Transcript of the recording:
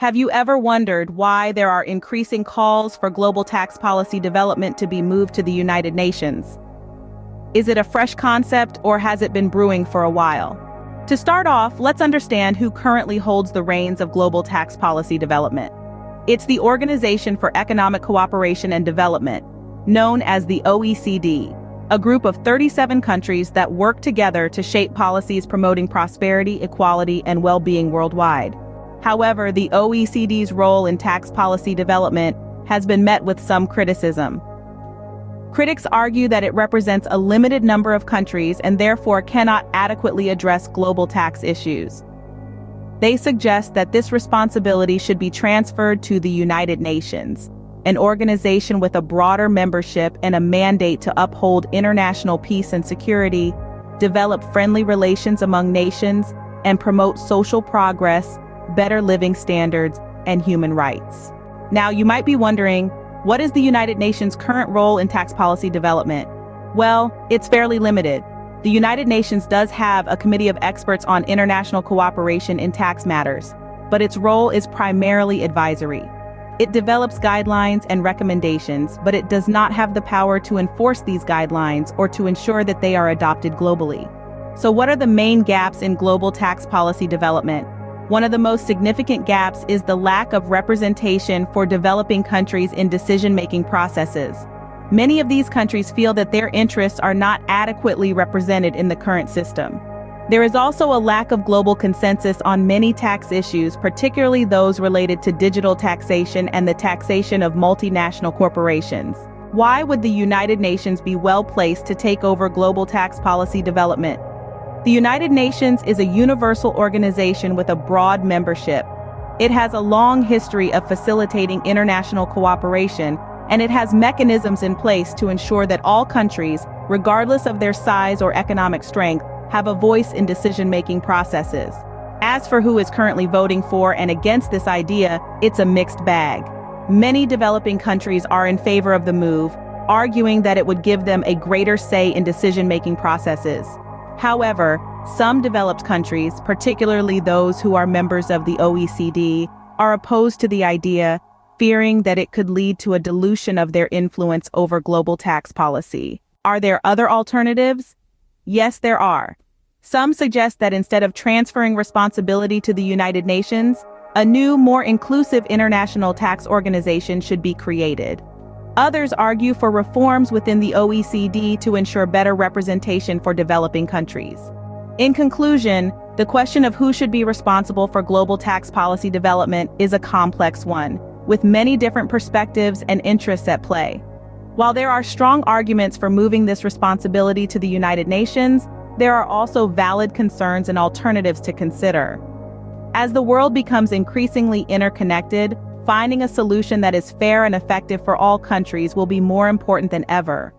Have you ever wondered why there are increasing calls for global tax policy development to be moved to the United Nations? Is it a fresh concept or has it been brewing for a while? To start off, let's understand who currently holds the reins of global tax policy development. It's the Organization for Economic Cooperation and Development, known as the OECD, a group of 37 countries that work together to shape policies promoting prosperity, equality, and well-being worldwide. However, the OECD's role in tax policy development has been met with some criticism. Critics argue that it represents a limited number of countries and therefore cannot adequately address global tax issues. They suggest that this responsibility should be transferred to the United Nations, an organization with a broader membership and a mandate to uphold international peace and security, develop friendly relations among nations, and promote social progress, better living standards, and human rights. Now, you might be wondering, what is the United Nations' current role in tax policy development? Well, it's fairly limited. The United Nations does have a committee of experts on international cooperation in tax matters, but its role is primarily advisory. It develops guidelines and recommendations, but it does not have the power to enforce these guidelines or to ensure that they are adopted globally. So what are the main gaps in global tax policy development? One of the most significant gaps is the lack of representation for developing countries in decision-making processes. Many of these countries feel that their interests are not adequately represented in the current system. There is also a lack of global consensus on many tax issues, particularly those related to digital taxation and the taxation of multinational corporations. Why would the United Nations be well-placed to take over global tax policy development? The United Nations is a universal organization with a broad membership. It has a long history of facilitating international cooperation, and it has mechanisms in place to ensure that all countries, regardless of their size or economic strength, have a voice in decision-making processes. As for who is currently voting for and against this idea, it's a mixed bag. Many developing countries are in favor of the move, arguing that it would give them a greater say in decision-making processes. However, some developed countries, particularly those who are members of the OECD, are opposed to the idea, fearing that it could lead to a dilution of their influence over global tax policy. Are there other alternatives? Yes, there are. Some suggest that instead of transferring responsibility to the United Nations, a new, more inclusive international tax organization should be created. Others argue for reforms within the OECD to ensure better representation for developing countries. In conclusion, the question of who should be responsible for global tax policy development is a complex one, with many different perspectives and interests at play. While there are strong arguments for moving this responsibility to the United Nations, there are also valid concerns and alternatives to consider. As the world becomes increasingly interconnected, finding a solution that is fair and effective for all countries will be more important than ever.